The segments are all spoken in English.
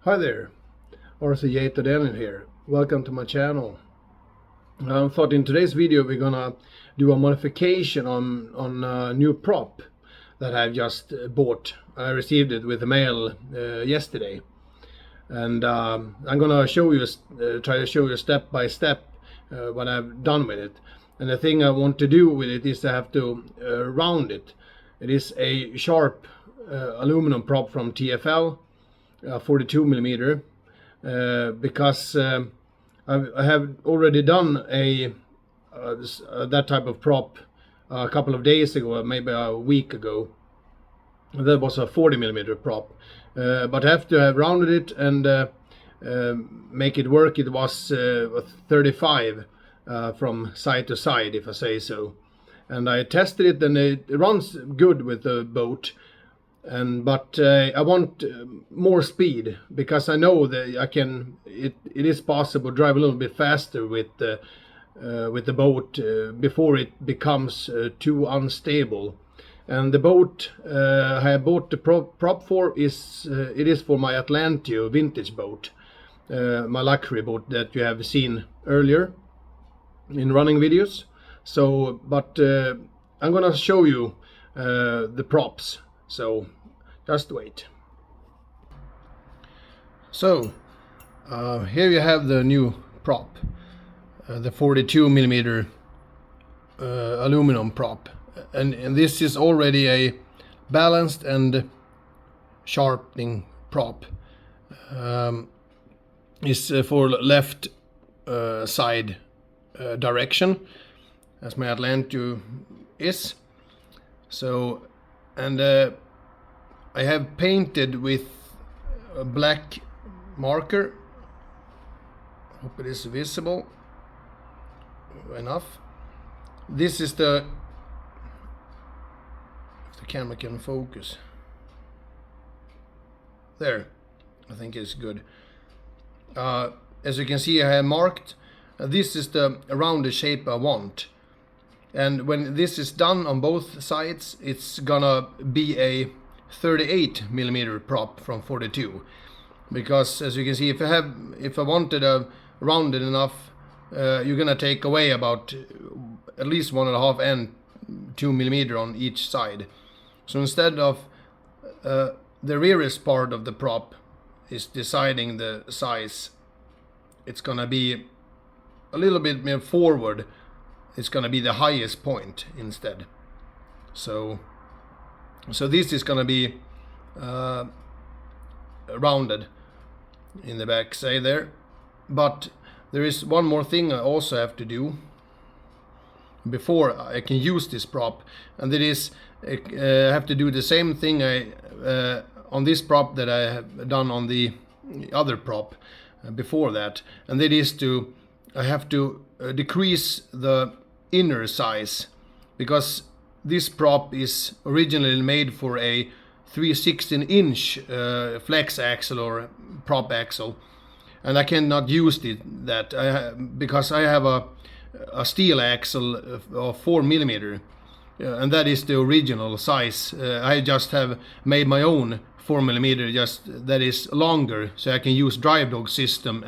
Hi there, RC8 here. Welcome to my channel. I thought in today's video we're gonna do a modification on a new prop that I've just bought. I received it with the mail yesterday, and I'm gonna show you, try to show you step by step what I've done with it. And the thing I want to do with it is I have to round it. It is a sharp aluminum prop from TFL. 42 millimeter, because I have already done that type of prop a couple of days ago, maybe a week ago. That was a 40 millimeter prop, but I have to have rounded it and make it work. It was 35 from side to side, if I say so, and I tested it and it runs good with the boat. But I want more speed, because I know that it is possible to drive a little bit faster with the boat before it becomes too unstable. And the boat I bought the prop for is for my Atlantio vintage boat, my luxury boat that you have seen earlier in running videos. So, but I'm gonna show you the props. So just wait. So here you have the new prop, the 42 millimeter aluminum prop, and this is already a balanced and sharpening prop. Is for left side direction, as my Atlantio is. So, and I have painted with a black marker. Hope it is visible enough. This is if the camera can focus. There, I think it's good. As you can see, I have marked. This is the rounded shape I want. And when this is done on both sides, it's gonna be a 38 millimeter prop from 42, because as you can see, if I wanted a rounded enough, you're gonna take away about at least 1.5 and 2 millimeter on each side. So instead of the rearest part of the prop is deciding the size, it's gonna be a little bit more forward. It's gonna be the highest point instead. So this is gonna be rounded in the back, say there. But there is one more thing I also have to do before I can use this prop, and that is I have to do the same thing on this prop that I have done on the other prop before that, and that is I have to decrease the inner size, because this prop is originally made for a 3/16" flex axle or prop axle, and I cannot use that because I have a steel axle of 4 millimeter, and that is the original size. I just have made my own 4 millimeter, just that is longer, so I can use drive dog system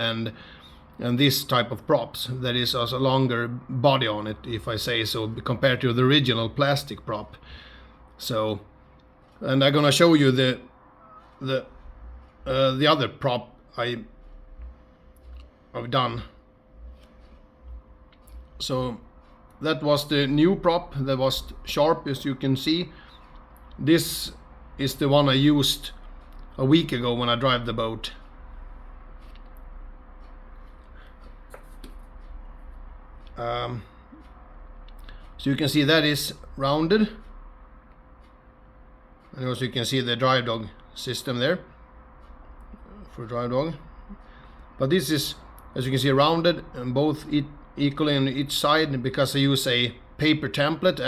and this type of props that is also a longer body on it, if I say so, compared to the original plastic prop. So, and I'm gonna show you the other prop I've done. So that was the new prop that was sharp, as you can see. This is the one I used a week ago when I drive the boat. So you can see that is rounded, and also you can see the drive dog system there for drive dog. But this is, as you can see, rounded and both equally on each side, because I use a paper template.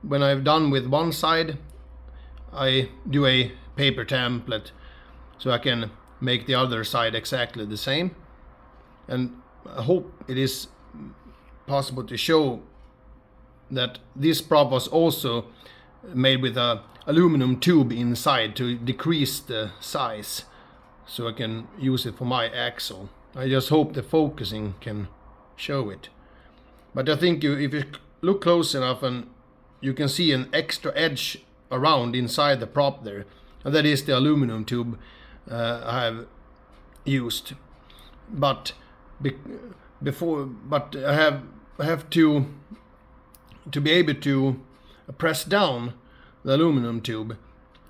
When I've done with one side, I do a paper template so I can make the other side exactly the same. And I hope it is possible to show that this prop was also made with a aluminum tube inside to decrease the size. so I can use it for my axle. I just hope the focusing can show it. But I think if you look close enough, and you can see an extra edge around inside the prop there, and that is the aluminum tube I have used. But I have to be able to press down the aluminum tube.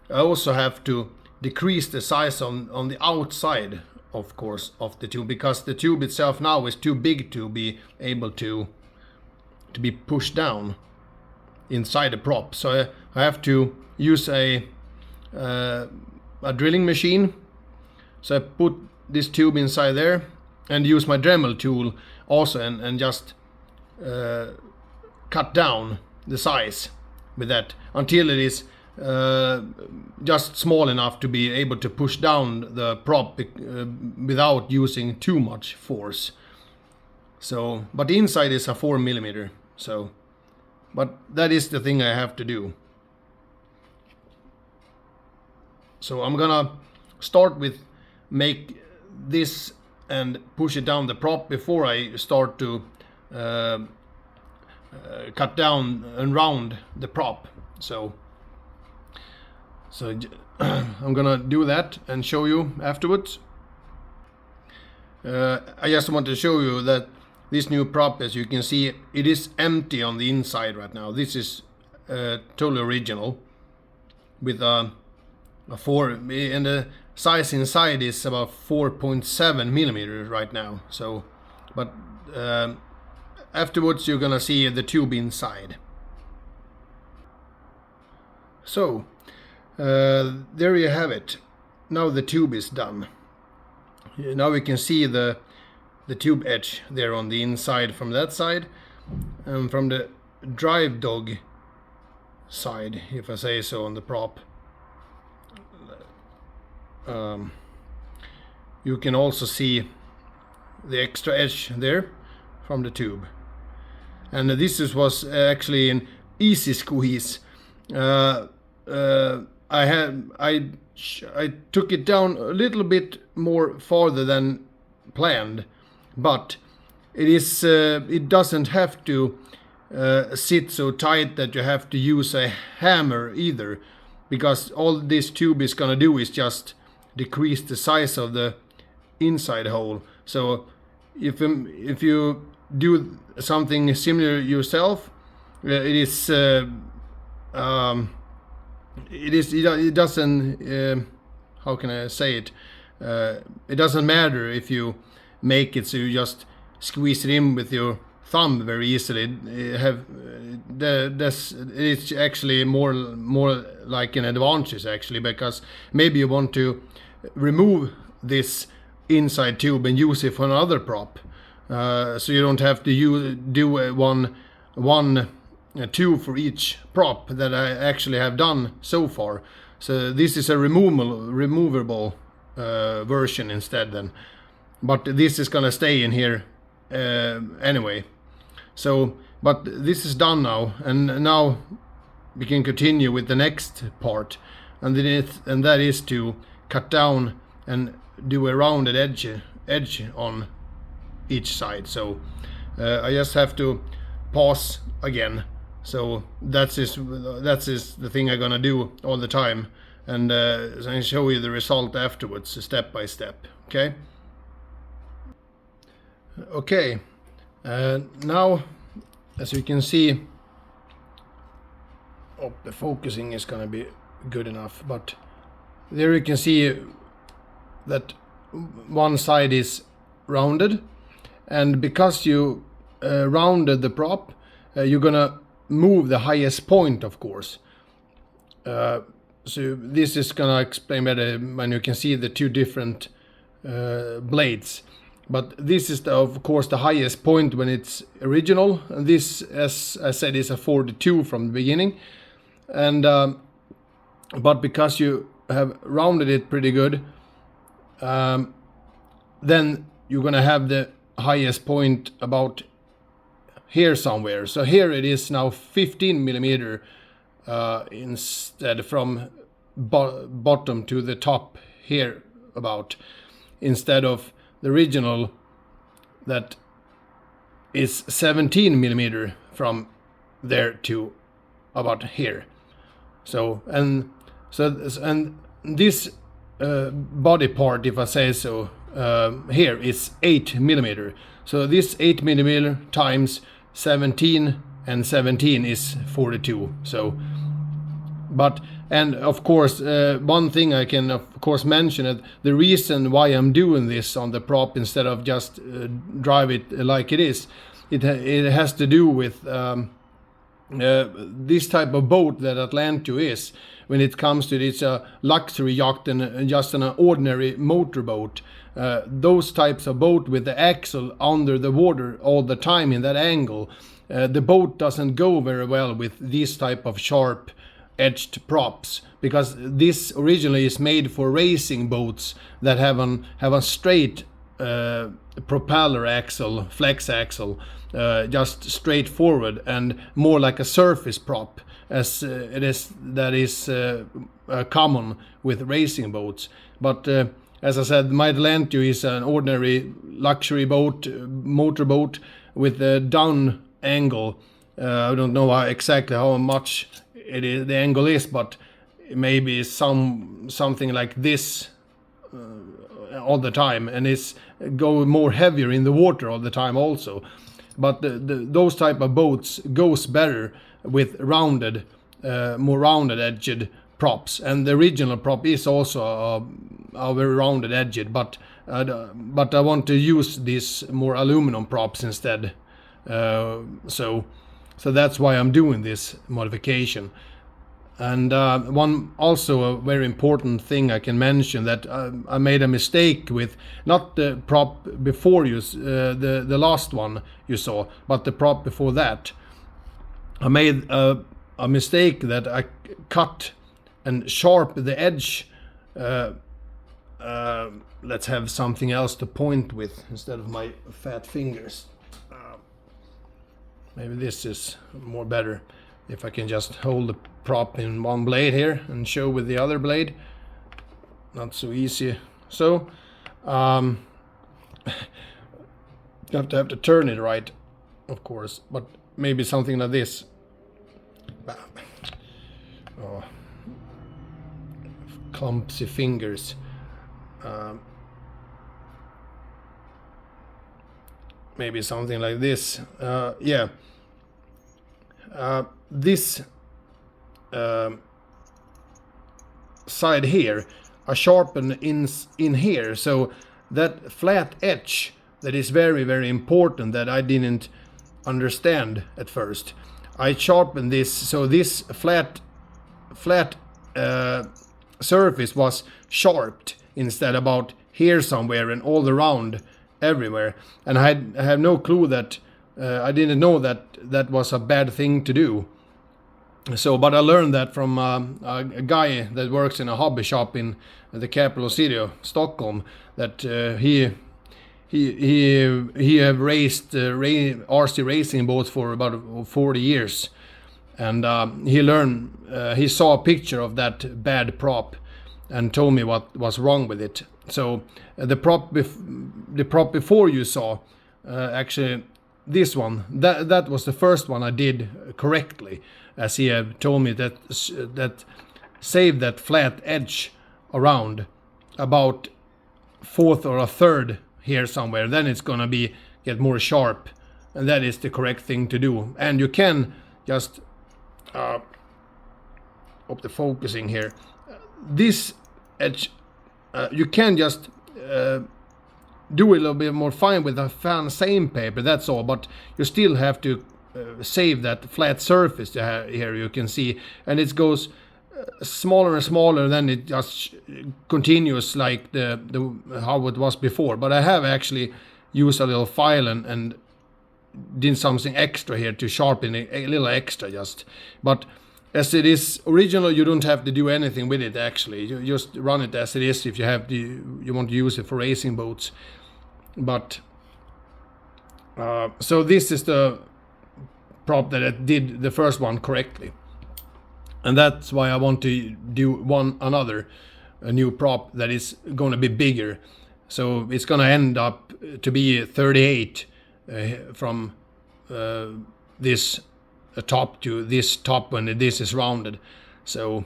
I also have to decrease the size on the outside, of course, of the tube, because the tube itself now is too big to be able to be pushed down inside the prop. So I have to use a drilling machine. So I put this tube inside there and use my Dremel tool also, and just cut down the size with that until it is just small enough to be able to push down the prop without using too much force. So, but the inside is a 4mm. So, but that is the thing I have to do. So I'm gonna start with make this and push it down the prop before I start to cut down and round the prop. So I'm gonna do that and show you afterwards. I just want to show you that this new prop, as you can see, it is empty on the inside right now. This is totally original with a 4, and the size inside is about 4.7mm right now. So, but afterwards you're gonna see the tube inside. So there you have it. Now the tube is done. Now we can see the tube edge there on the inside from that side, and from the drive dog side, if I say so, on the prop. You can also see the extra edge there from the tube, and this was actually an easy squeeze. I took it down a little bit more farther than planned, but it doesn't have to sit so tight that you have to use a hammer either, because all this tube is gonna do is just decrease the size of the inside hole. So if you do something similar yourself, it doesn't how can I say it? It doesn't matter if you make it so you just squeeze it in with your thumb very easily. It's actually more like an advantage actually, because maybe you want to remove this inside tube and use it for another prop, so you don't have to do one tube for each prop that I actually have done so far. So this is a removable version instead then, but this is gonna stay in here anyway. So, but this is done now, and now we can continue with the next part, and that is to cut down and do a rounded edge on each side. So I just have to pause again. So that's the thing I'm gonna do all the time, and I'll show you the result afterwards, step by step. Okay. Okay. Now, as you can see, the focusing is gonna be good enough, but there you can see that one side is rounded, and because you rounded the prop, you're gonna move the highest point, of course. So this is gonna explain better when you can see the two different blades. But this is of course the highest point when it's original, and this, as I said, is a 42 from the beginning, and but because you have rounded it pretty good, then you're gonna have the highest point about here somewhere. So here it is now 15mm instead, from bottom to the top here about, instead of the original that is 17 millimeter from there to about here. So and this body part, if I say so, here is 8 millimeter. So this 8 millimeter times 17 and 17 is 42. So, but, and of course, one thing I can of course mention that the reason why I'm doing this on the prop instead of just drive it like it is, it has to do with this type of boat that Atlantio is. When it comes to it, it's a luxury yacht and just an ordinary motorboat. Those types of boat with the axle under the water all the time in that angle, the boat doesn't go very well with these type of sharp edged props, because this originally is made for racing boats that have a straight propeller axle, flex axle, just straight forward and more like a surface prop, as it is that is common with racing boats. But as I said, my Atlantio is an ordinary luxury boat, motorboat with a down angle. I don't know exactly how much it is, the angle is, but maybe something like this all the time, and it's go more heavier in the water all the time also. But those type of boats goes better with rounded, more rounded edged props, and the original prop is also a very rounded edged, but I want to use these more aluminum props instead. So that's why I'm doing this modification. And one also a very important thing I can mention, that I made a mistake with not the prop before you the last one you saw, but the prop before that. I made a mistake that I cut and sharp the edge. Let's have something else to point with instead of my fat fingers. Maybe this is more better. If I can just hold the prop in one blade here and show with the other blade. Not so easy. So you have to turn it right, of course, but maybe something like this. Oh, clumsy fingers. Maybe something like this. Yeah. This side here are sharpened in here, so that flat edge that is very, very important, that I didn't understand at first. I sharpened this, so this flat surface was sharped instead about here somewhere and all around everywhere, and I have no clue that I didn't know that was a bad thing to do. So, but I learned that from a guy that works in a hobby shop in the capital city of Stockholm, that he have raced RC racing boats for about 40 years, and he saw a picture of that bad prop and told me what was wrong with it. So the prop before you saw, actually this one, that was the first one I did correctly, as he had told me that save that flat edge around about fourth or a third here somewhere, then it's gonna get more sharp, and that is the correct thing to do. And you can just hope the focusing here, this edge, you can just do a little bit more fine with a fan sandpaper, that's all, but you still have to save that flat surface here you can see, and it goes smaller and smaller, then it just continues like the how it was before. But I have actually used a little file and did something extra here to sharpen it a little extra just. But as it is original, you don't have to do anything with it actually. You just run it as it is if you want to use it for racing boats. But so this is the prop that I did the first one correctly, and that's why I want to do another a new prop that is going to be bigger. So it's going to end up to be 38 from this top to this top when this is rounded. So,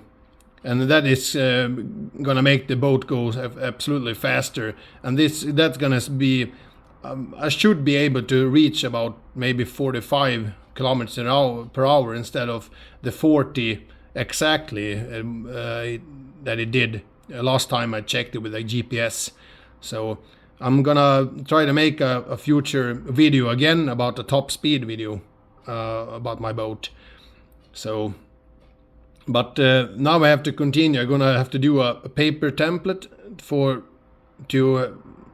and that is gonna make the boat go absolutely faster. And that's gonna be, I should be able to reach about maybe 45 kilometers per hour instead of the 40 exactly that it did last time I checked it with a GPS. So I'm gonna try to make a future video again about the top speed video about my boat. So, but now I have to continue. I'm gonna have to do a paper template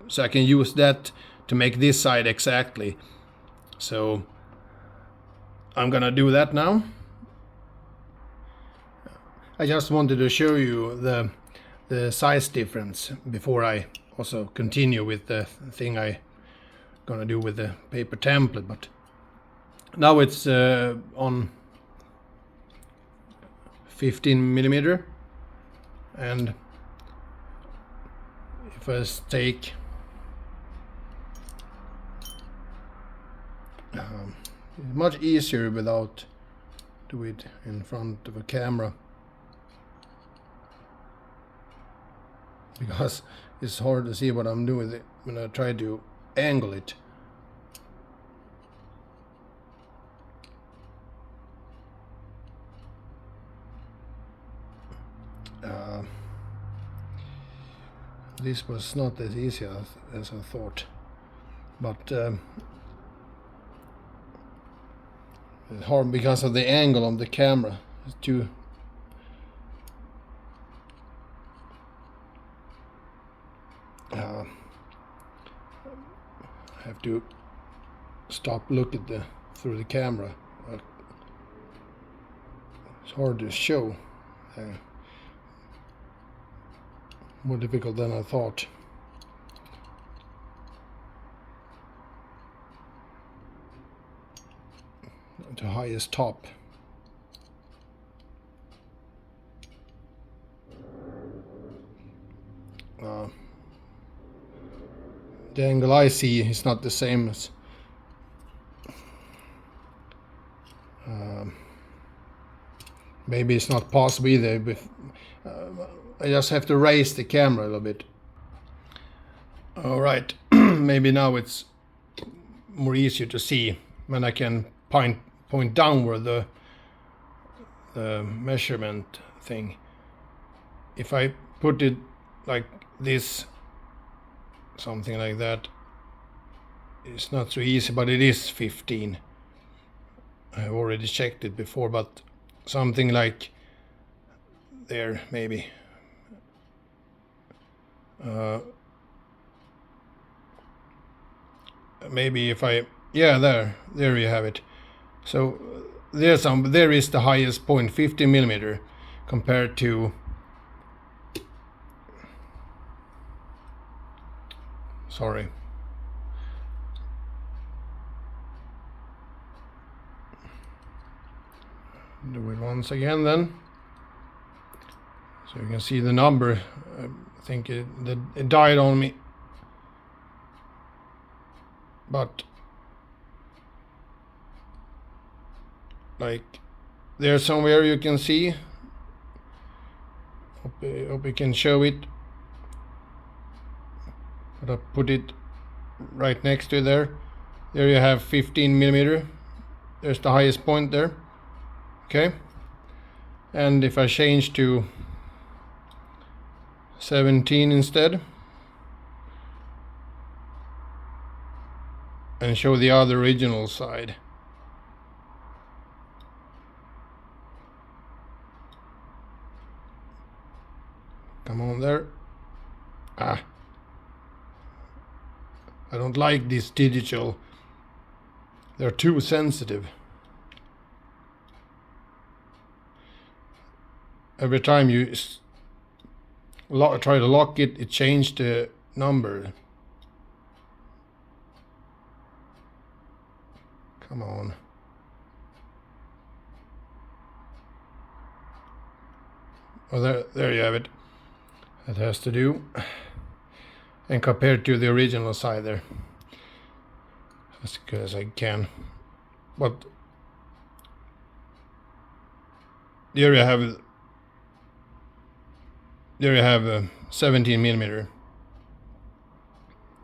so I can use that to make this side exactly. So I'm gonna do that now. I just wanted to show you the size difference before I also continue with the thing I gonna do with the paper template. But now it's on 15 millimeter, and if I take it's much easier without do it in front of a camera, because it's hard to see what I'm doing with it when I try to angle it. This was not as easy as I thought, but it's hard because of the angle of the camera. It's too I have to stop look at through the camera. It's hard to show. More difficult than I thought. The highest top. The angle I see is not the same as maybe it's not possible either, but I just have to raise the camera a little bit. Alright, maybe now it's more easier to see when I can point downward the measurement thing. If I put it like this, something like that, it's not so easy, but it is 15. I've already checked it before, but something like there maybe. Maybe if I, yeah, there you have it. So there is the highest point, 50 millimeter, compared to sorry. Do it once again then. So you can see the number. I think it died on me. But like there somewhere you can see. Hope you can show it. But I put it right next to there. There you have 15 millimeter. There's the highest point there. Okay. And if I change to 17 instead and show the other original side. Come on there. I don't like this digital. They're too sensitive. Every time you try to lock it, it changed the number. Come on. Oh, there you have it. that has to do, and compared to the original side there as good as I can. But there you have a 17 millimeter.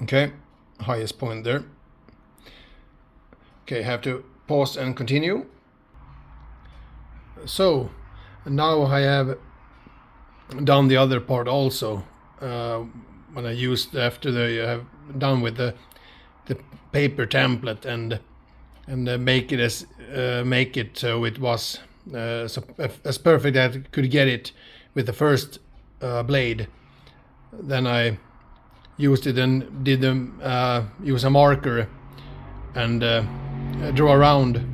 Okay, highest point there. Okay, have to pause and continue. So now I have done the other part also. When I used after I have done with the paper template and make it so it was as perfect as I could get it with the first blade. Then I used it and did use a marker and draw around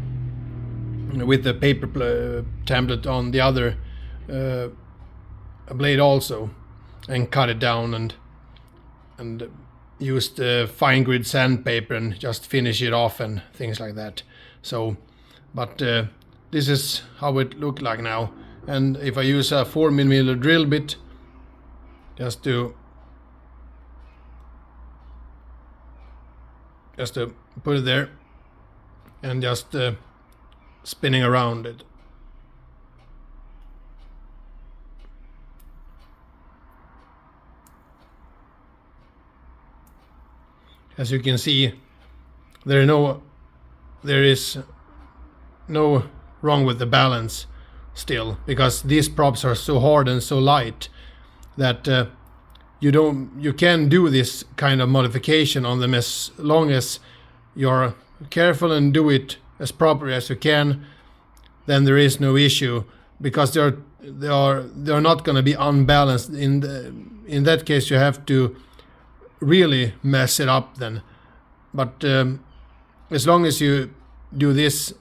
with the paper template on the other blade also, and cut it down and used fine grid sandpaper and just finish it off and things like that. So, but this is how it looked like now. And if I use a 4mm drill bit, just to put it there and just spinning around it. As you can see, there is no wrong with the balance still, because these props are so hard and so light that you can do this kind of modification on them as long as you're careful and do it as properly as you can. Then there is no issue, because they are not going to be unbalanced. In that case, you have to really mess it up then. But as long as you do this,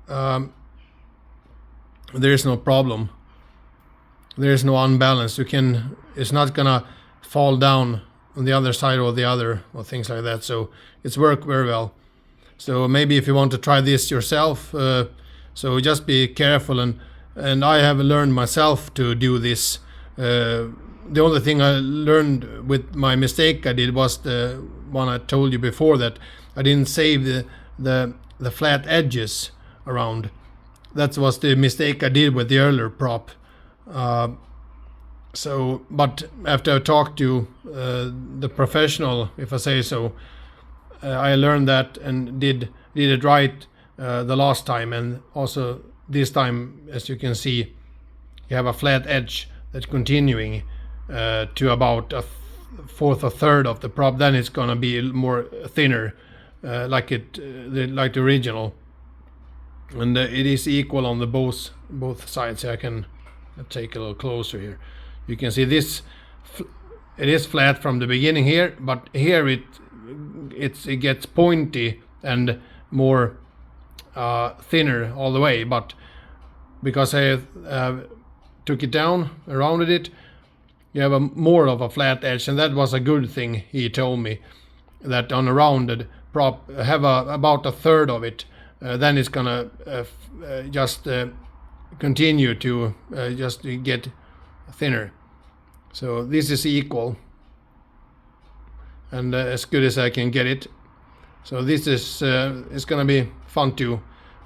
there is no problem. There is no unbalance. It's not gonna fall down on the other side or the other or things like that. So it's worked very well. So maybe if you want to try this yourself, so just be careful, and I have learned myself to do this. The only thing I learned with my mistake I did was the one I told you before, that I didn't save the flat edges around. That was the mistake I did with the earlier prop. So, but after I talked to the professional, if I say so, I learned that and did it right the last time, and also this time, as you can see, you have a flat edge that's continuing to about a fourth or third of the prop. Then it's gonna be more thinner, like the original, and it is equal on the both sides. I can take a little closer here. You can see this. It is flat from the beginning here, but here it gets pointy and more thinner all the way. But because I took it down, rounded it, you have more of a flat edge, and that was a good thing. He told me that on a rounded prop, have about a third of it, then it's gonna just continue to just get thinner. So this is equal, and as good as I can get it. So this is it's gonna be fun to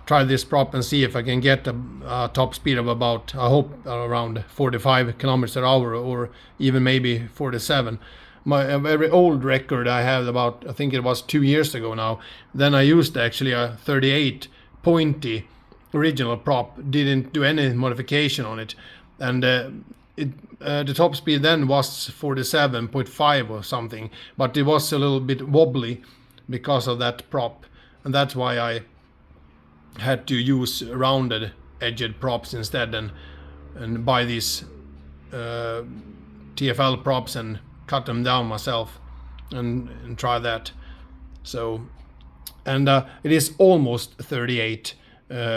try this prop and see if I can get a top speed of about, I hope, around 45 kilometers per hour, or even maybe 47. A very old record I have, about, I think it was 2 years ago now. Then I used actually a 38 pointy original prop, didn't do any modification on it, and the top speed then was 47.5 or something, but it was a little bit wobbly because of that prop, and that's why I had to use rounded edged props instead, and buy these TFL props and cut them down myself and try that. So, and it is almost 38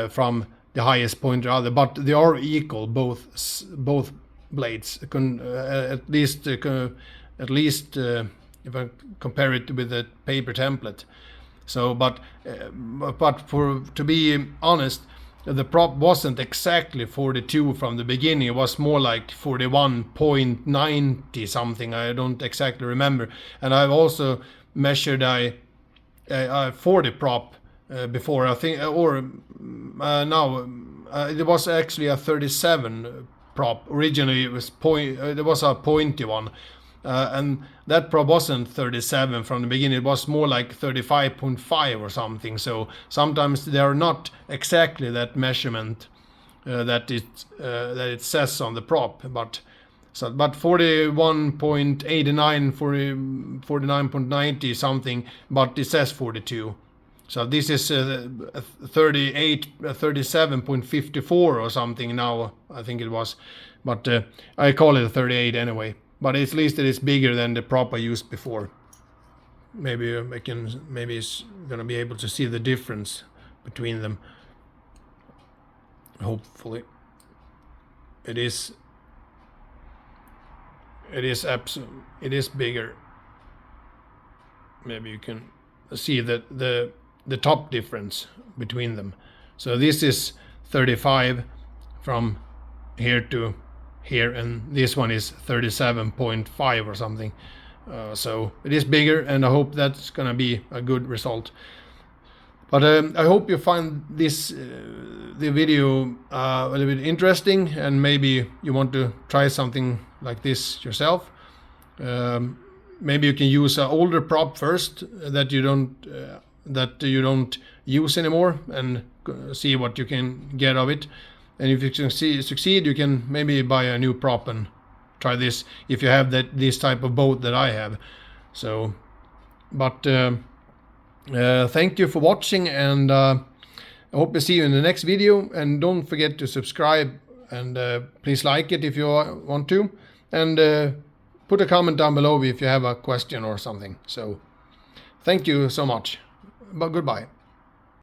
from the highest point to the other, but they are equal, both blades, at least if I compare it with the paper template. So, but to be honest, the prop wasn't exactly 42 from the beginning. It was more like 41.90 something. I don't exactly remember. And I've also measured a 40 prop before, I think, or now it was actually a 37 prop. Originally it was a pointy one. And that prop wasn't 37 from the beginning. It was more like 35.5 or something. So sometimes they are not exactly that measurement that it says on the prop, but 41.89, 49.90 something, but it says 42. So this is 37.54 or something now, I think it was, but I call it a 38 anyway. But at least it is bigger than the prop I used before. Maybe it's gonna be able to see the difference between them. Hopefully, it is bigger. Maybe you can see the top difference between them. So this is 35 from here to here, and this one is 37.5 or something. So it is bigger, and I hope that's gonna be a good result. But I hope you find this the video a little bit interesting, and maybe you want to try something like this yourself. Maybe you can use an older prop first that you don't use anymore, and see what you can get of it. And if you can succeed, you can maybe buy a new prop and try this if you have this type of boat that I have. So, but thank you for watching, and I hope to see you in the next video. And don't forget to subscribe, and please like it if you want to, and put a comment down below if you have a question or something. So, thank you so much. But goodbye.